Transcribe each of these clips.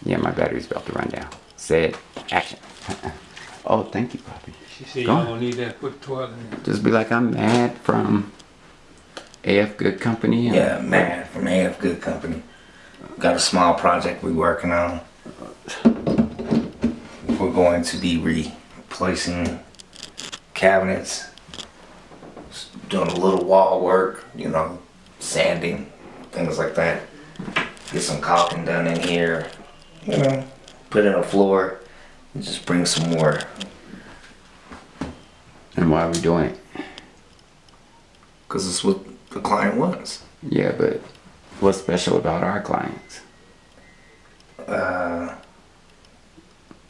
Yeah, my battery's about to run down. Said action. Oh, thank you, Poppy. She said you don't need that, put toilet in. Just be like, I'm Matt from AFGOOD Company. Yeah, Matt from AFGOOD Company. Got a small project we're working on. We're going to be replacing cabinets, doing a little wall work, you know, sanding, things like that. Get some caulking done in here, you know, put in a floor, and just bring some more. And why are we doing it? Because it's what the client wants. Yeah, but what's special about our clients?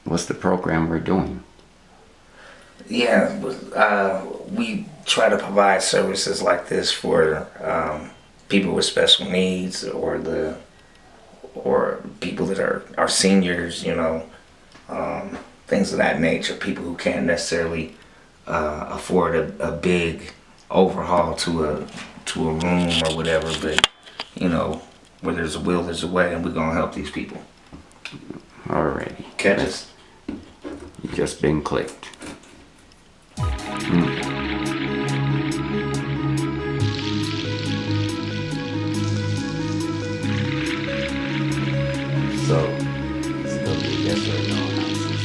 What's the program we're doing? Yeah, we try to provide services like this for people with special needs, or people that are seniors, you know, things of that nature. People who can't necessarily afford a big overhaul to a room or whatever, but you know, where there's a will, there's a way, and we're gonna help these people. Alrighty. Catch us. You just been clicked. So, it's gonna be a yes or no analysis.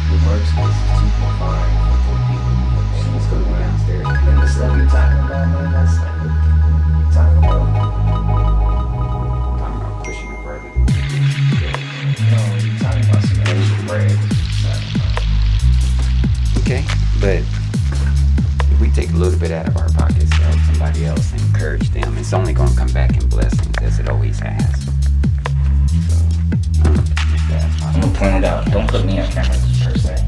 The workspace is 2.5 for people. It's gonna be downstairs. And the stuff you're talking about, man, that's like what you're talking about. I'm talking about pushing it further. No, you're talking about some extra bread. Okay, but if we take a little bit out of our pockets to help somebody else and encourage them, it's only going to come back in blessings as it always has. So, I'm gonna point it out. Don't put me on camera per se.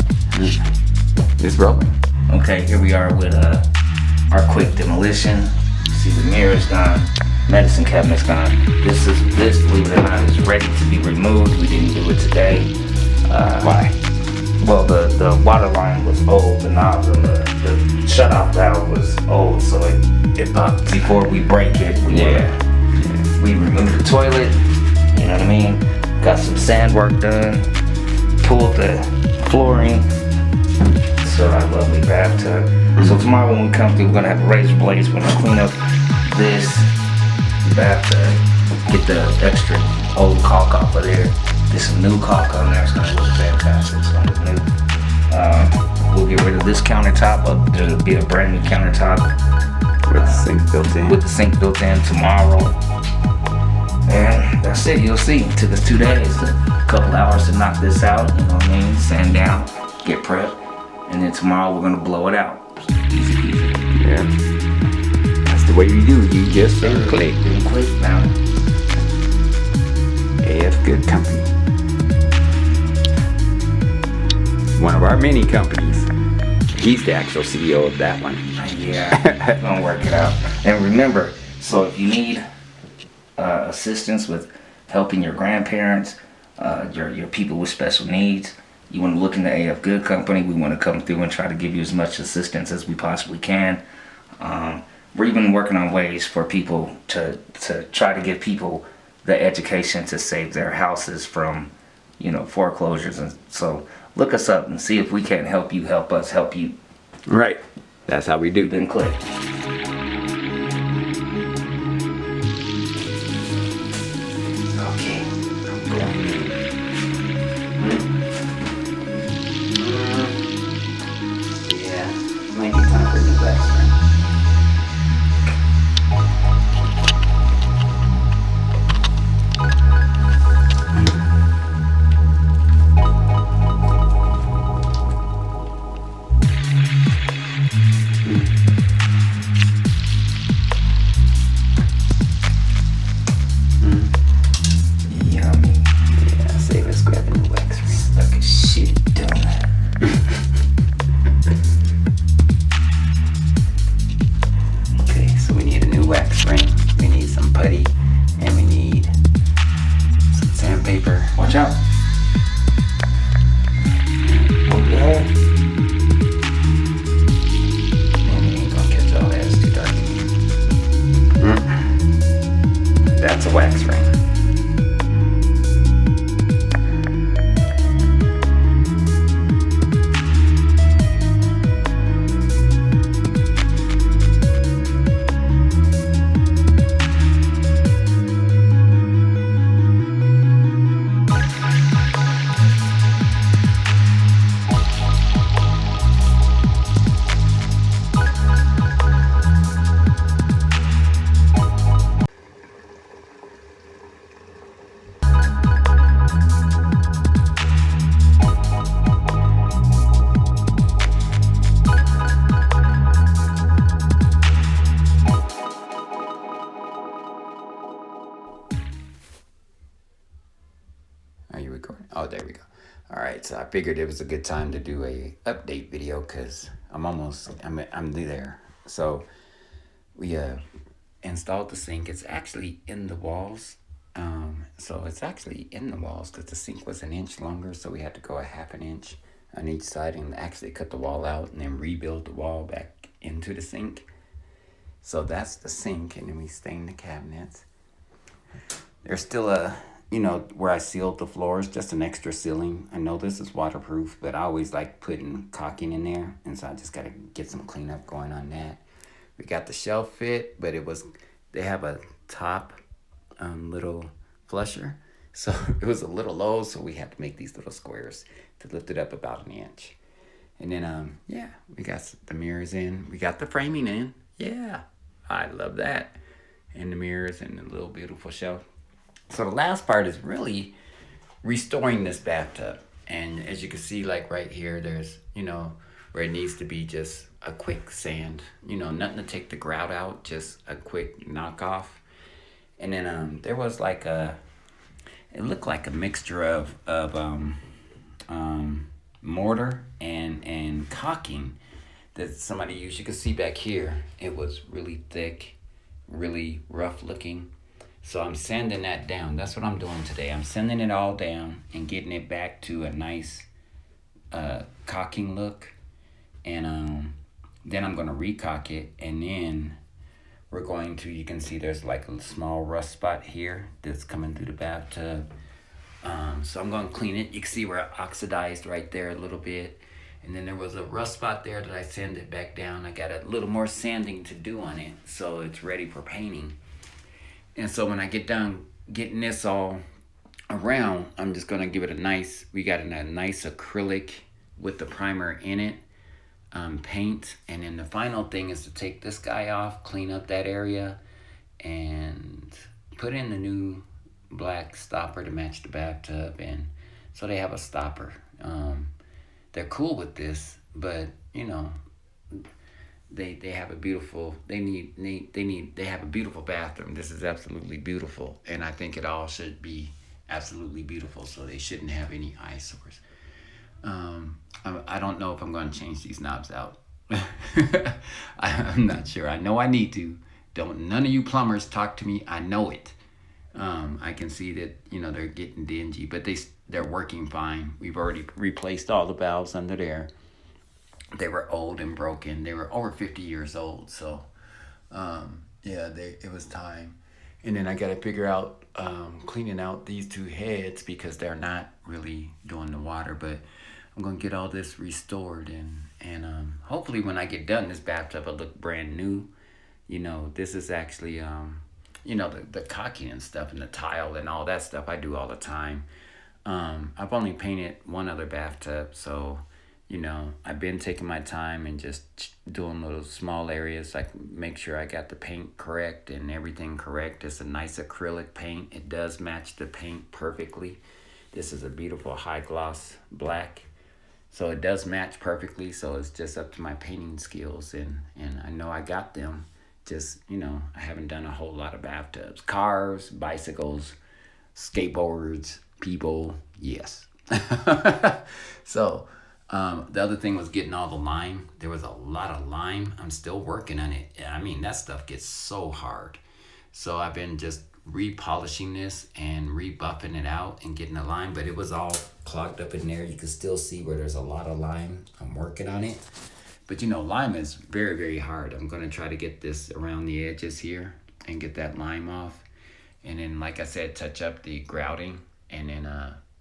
it's rolling. Okay, here we are with our quick demolition. You see the mirror's gone, medicine cabinet's gone. This, believe it or not, is ready to be removed. We didn't do it today. Why? Well, the water line was old, the knob and the shut-off valve was old, so it popped. Before we break it, we removed the toilet, you know what I mean? Got some sand work done, pulled the flooring, so our lovely bathtub. So tomorrow when we come through, we're gonna have a razor blades. We're gonna clean up this bathtub, get the extra old caulk off of there. Get some new caulk on there. It's gonna look fantastic. It's gonna look new. We'll get rid of this countertop. There'll be a brand new countertop With the sink built in. with the sink built in tomorrow. And that's it. You'll see. It took us 2 days, a couple hours to knock this out. You know what I mean? Sand down, get prepped, and then tomorrow we're gonna blow it out. Easy peasy. Yeah. That's the way we do. You just been clicked. Been quick now. AFGOOD Company. One of our many companies. He's the actual CEO of that one. Yeah, we're gonna work it out. And remember, so if you need assistance with helping your grandparents, your people with special needs, you want to look into AFGOOD Company. We want to come through and try to give you as much assistance as we possibly can. We're even working on ways for people to try to give people the education to save their houses from, you know, foreclosures. And so look us up and see if we can't help you, help us, help you. Right. That's how we do. Then click. Okay, I'm going in. Yeah. Might be time for a new glass screen. recording? Oh, there we go. All right, so I figured it was a good time to do a update video because I'm there. So we installed the sink. It's actually in the walls. So it's actually in the walls because the sink was an inch longer, so we had to go a half an inch on each side and actually cut the wall out and then rebuild the wall back into the sink. So that's the sink, and then we stained the cabinets. There's still where I sealed the floors, just an extra sealing. I know this is waterproof, but I always like putting caulking in there, and so I just got to get some cleanup going on that. We got the shelf fit, but they have a top little flusher, so it was a little low, so we had to make these little squares to lift it up about an inch. And then we got the mirrors in, we got the framing in. Yeah, I love that. And the mirrors and the little beautiful shelf. So the last part is really restoring this bathtub. And as you can see, like right here, there's where it needs to be just a quick sand, nothing to take the grout out, just a quick knockoff. And then there was it looked like a mixture of mortar and caulking that somebody used. You can see back here, it was really thick, really rough looking. So I'm sanding that down. That's what I'm doing today. I'm sanding it all down and getting it back to a nice caulking look. And then I'm going to recaulk it, and then we're going to, you can see there's like a small rust spot here that's coming through the bathtub. So I'm going to clean it. You can see where it oxidized right there a little bit. And then there was a rust spot there that I sanded back down. I got a little more sanding to do on it, so it's ready for painting. And so when I get done getting this all around, I'm just going to give it we got a nice acrylic with the primer in it, paint. And then the final thing is to take this guy off, clean up that area, and put in the new black stopper to match the bathtub. And so they have a stopper. They're cool with this, but they have a beautiful they have a beautiful bathroom. This is absolutely beautiful, and I think it all should be absolutely beautiful, so they shouldn't have any eyesores. I don't know if I'm going to change these knobs out. I'm not sure. I know I need to. None of you plumbers talk to me. I know it. I can see that they're getting dingy, but they're working fine. We've already replaced all the valves under there. They were old and broken. They were over 50 years old, so it was time. And then I got to figure out cleaning out these two heads because they're not really doing the water. But I'm gonna get all this restored, and hopefully when I get done, this bathtub will look brand new. This is actually the caulking and stuff and the tile and all that stuff I do all the time. I've only painted one other bathtub, so I've been taking my time and just doing little small areas, like make sure I got the paint correct and everything correct. It's a nice acrylic paint. It does match the paint perfectly. This is a beautiful high gloss black, so it does match perfectly. So it's just up to my painting skills, and I know I got them. Just I haven't done a whole lot of bathtubs. Cars, bicycles, skateboards, people, yes. So the other thing was getting all the lime. There was a lot of lime. I'm still working on it. I mean, that stuff gets so hard. So I've been just repolishing this and rebuffing it out and getting the lime, but it was all clogged up in there. You can still see where there's a lot of lime. I'm working on it. But lime is very, very hard. I'm going to try to get this around the edges here and get that lime off. And then, like I said, touch up the grouting, and then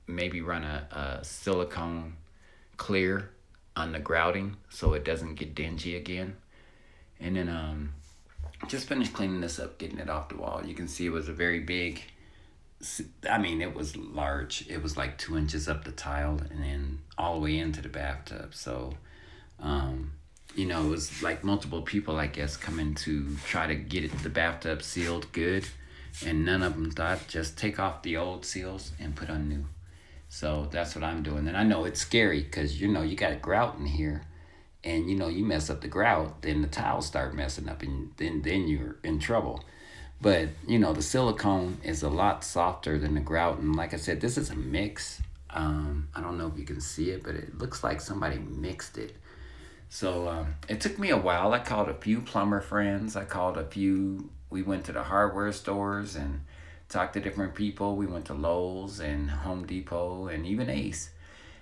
maybe run a silicone clear on the grouting so it doesn't get dingy again. And then just finish cleaning this up, getting it off the wall. You can see it was a very big, it was large. It was like 2 inches up the tile and then all the way into the bathtub. So it was like multiple people, I guess, coming to try to get the bathtub sealed good, and none of them thought, just take off the old seals and put on new. So that's what I'm doing. And I know it's scary because, you got a grout in here, and, you mess up the grout, then the tiles start messing up, and then you're in trouble. But, the silicone is a lot softer than the grout. And like I said, this is a mix. I don't know if you can see it, but it looks like somebody mixed it. So it took me a while. I called a few plumber friends. We went to the hardware stores and talked to different people. We went to Lowe's and Home Depot and even Ace.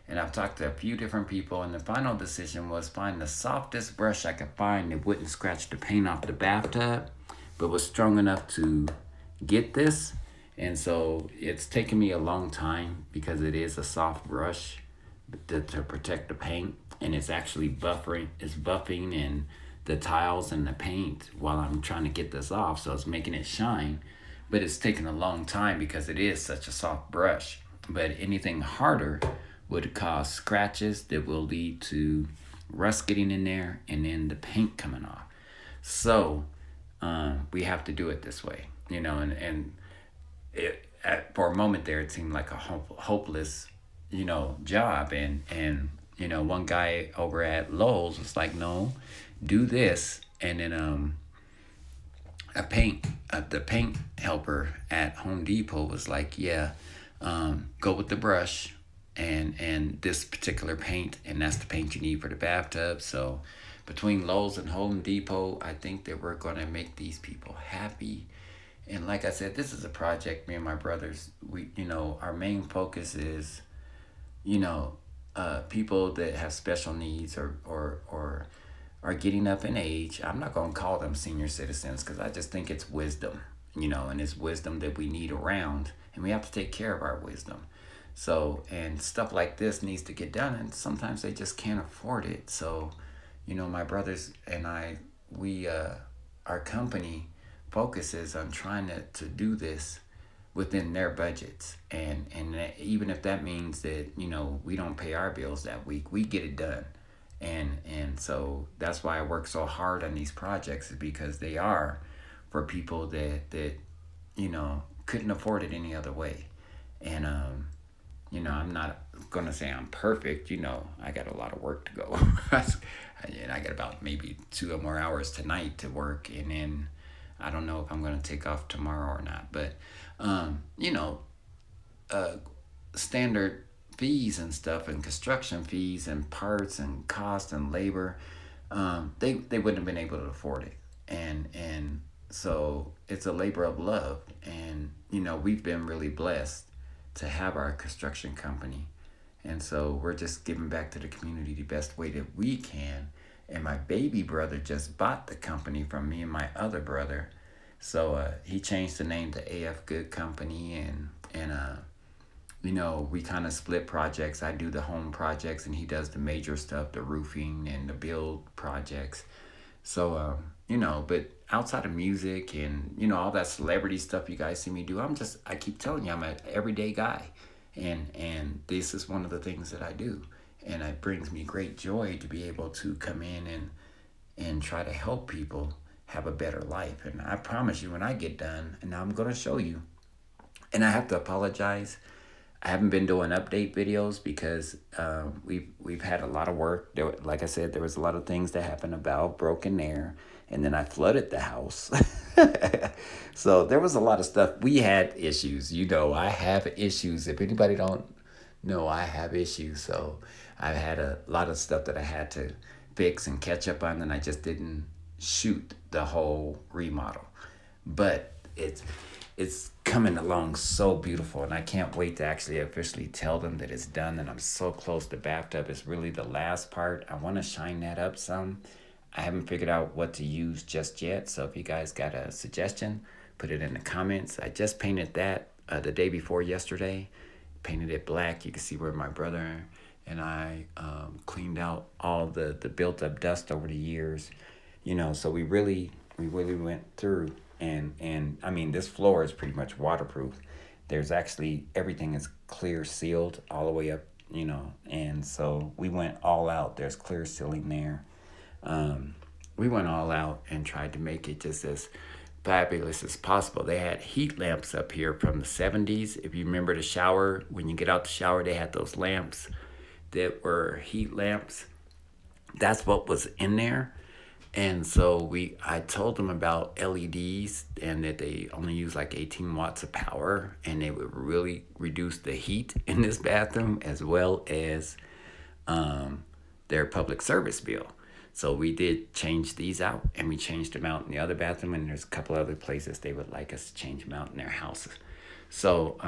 And I've talked to a few different people, and the final decision was find the softest brush I could find that wouldn't scratch the paint off the bathtub, but was strong enough to get this. And so it's taken me a long time because it is a soft brush to protect the paint, and it's actually buffing in the tiles and the paint while I'm trying to get this off, so it's making it shine. But it's taken a long time because it is such a soft brush. But anything harder would cause scratches that will lead to rust getting in there and then the paint coming off. So we have to do it this way, and for a moment there, it seemed like a hopeless, job. And one guy over at Lowe's was like, no, do this. And then the paint helper at Home Depot was like, yeah, go with the brush and this particular paint, and that's the paint you need for the bathtub. So between Lowe's and Home Depot, I think that we're going to make these people happy. And like I said, this is a project, me and my brothers, our main focus is, people that have special needs or are getting up in age. I'm not going to call them senior citizens because I just think it's wisdom, and it's wisdom that we need around, and we have to take care of our wisdom. So, and stuff like this needs to get done, and sometimes they just can't afford it. So, my brothers and I, our company focuses on trying to do this within their budgets. And even if that means that, we don't pay our bills that week, we get it done. And so that's why I work so hard on these projects, is because they are for people that couldn't afford it any other way. And, I'm not going to say I'm perfect. I got a lot of work to go. And I got about maybe 2 or more hours tonight to work. And then I don't know if I'm going to take off tomorrow or not. But, standard fees and stuff, and construction fees and parts and cost and labor, they wouldn't have been able to afford it. And so it's a labor of love. And, we've been really blessed to have our construction company. And so we're just giving back to the community the best way that we can. And my baby brother just bought the company from me and my other brother. So he changed the name to AFGOOD Company. And we kind of split projects. I do the home projects and he does the major stuff, the roofing and the build projects. So, but outside of music and, all that celebrity stuff you guys see me do, I keep telling you, I'm an everyday guy. And this is one of the things that I do. And it brings me great joy to be able to come in and try to help people have a better life. And I promise you, when I get done, and I'm going to show you, and I have to apologize, I haven't been doing update videos because we've had a lot of work. Like I said, there was a lot of things that happened about broken air, and then I flooded the house. So there was a lot of stuff. We had issues. I have issues. If anybody don't know, I have issues. So I've had a lot of stuff that I had to fix and catch up on, and I just didn't shoot the whole remodel. But it's coming along so beautiful, and I can't wait to actually officially tell them that it's done, and I'm so close. The bathtub is really the last part. I want to shine that up some. I haven't figured out what to use just yet, so if you guys got a suggestion, put it in the comments. I just painted that the day before yesterday, painted it black. You can see where my brother and I cleaned out all the built up dust over the years, so we really went through. And I mean, this floor is pretty much waterproof. There's actually, everything is clear sealed all the way up, and so we went all out. There's clear sealing there. We went all out and tried to make it just as fabulous as possible. They had heat lamps up here from the 70s. If you remember the shower, when you get out the shower, they had those lamps that were heat lamps. That's what was in there. And so I told them about LEDs and that they only use like 18 watts of power, and they would really reduce the heat in this bathroom as well as their public service bill. So we did change these out, and we changed them out in the other bathroom, and there's a couple other places they would like us to change them out in their houses. So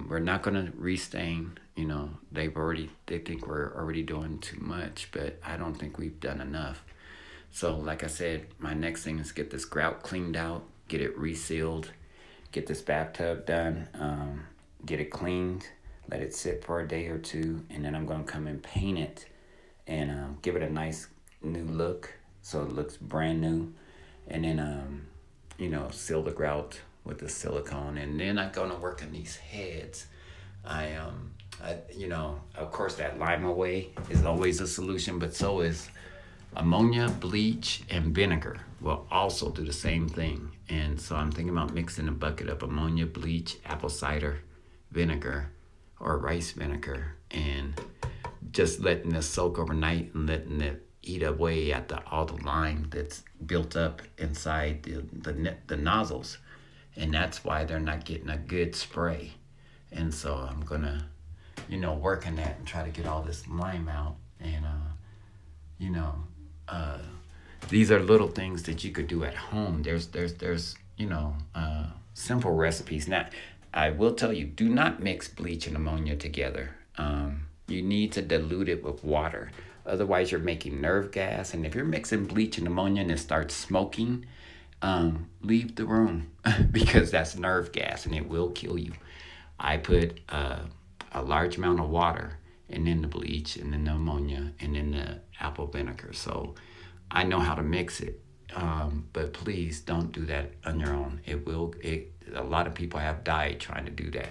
we're not gonna restain. They think we're already doing too much, but I don't think we've done enough. So like I said, my next thing is get this grout cleaned out, get it resealed, get this bathtub done, get it cleaned, let it sit for a day or two, and then I'm gonna come and paint it and give it a nice new look so it looks brand new, and then seal the grout with the silicone, and then I'm gonna work on these heads. Of course that lime away is always a solution, but so is ammonia, bleach, and vinegar will also do the same thing. And so I'm thinking about mixing a bucket of ammonia, bleach, apple cider vinegar, or rice vinegar, and just letting this soak overnight and letting it eat away at all the lime that's built up inside the nozzles. And that's why they're not getting a good spray. And so I'm gonna, work on that and try to get all this lime out. And these are little things that you could do at home. There's simple recipes. Now, I will tell you, do not mix bleach and ammonia together. You need to dilute it with water. Otherwise, you're making nerve gas. And if you're mixing bleach and ammonia and it starts smoking, leave the room because that's nerve gas and it will kill you. I put a large amount of water and then the bleach and then the ammonia and then the apple vinegar. So I know how to mix it, but please don't do that on your own. A lot of people have died trying to do that.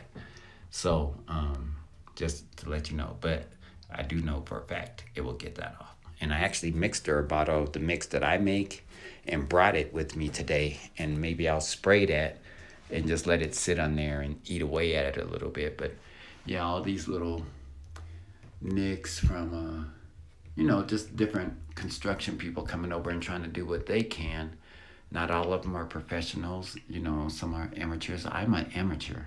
So just to let you know, but I do know for a fact it will get that off. And I actually mixed her a bottle of the mix that I make and brought it with me today. And maybe I'll spray that and just let it sit on there and eat away at it a little bit. But yeah, all these little nicks from, just different construction people coming over and trying to do what they can. Not all of them are professionals. Some are amateurs. I'm an amateur.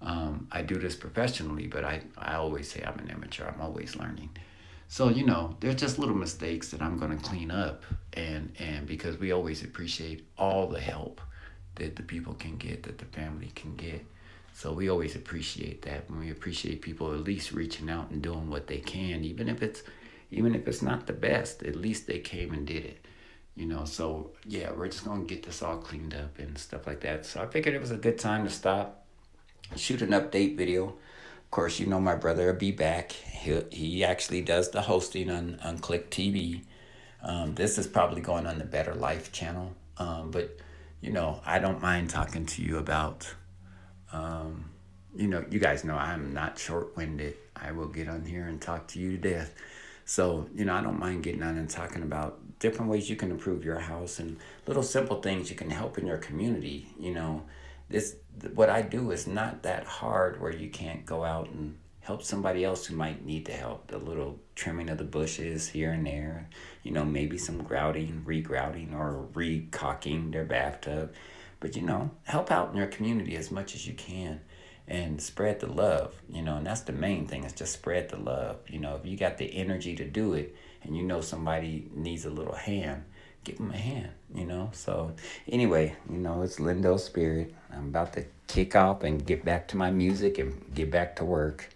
I do this professionally, but I always say I'm an amateur. I'm always learning. So, there's just little mistakes that I'm going to clean up. And because we always appreciate all the help that the people can get, that the family can get. So we always appreciate that. And we appreciate people at least reaching out and doing what they can, even if it's not the best, at least they came and did it. So yeah, we're just going to get this all cleaned up and stuff like that. So I figured it was a good time to stop, shoot an update video. Of course, my brother will be back. He actually does the hosting on CLIQUEITV. This is probably going on the Better Life channel. But, I don't mind talking to you about, you guys know I'm not short-winded. I will get on here and talk to you to death. So, I don't mind getting on and talking about different ways you can improve your house and little simple things you can help in your community. What I do is not that hard where you can't go out and help somebody else who might need the help. The little trimming of the bushes here and there, maybe some regrouting or recocking their bathtub. But, help out in your community as much as you can and spread the love, and that's the main thing, is just spread the love. If you got the energy to do it and somebody needs a little hand, give them a hand, So anyway, it's Lindo Spirit. I'm about to kick off and get back to my music and get back to work.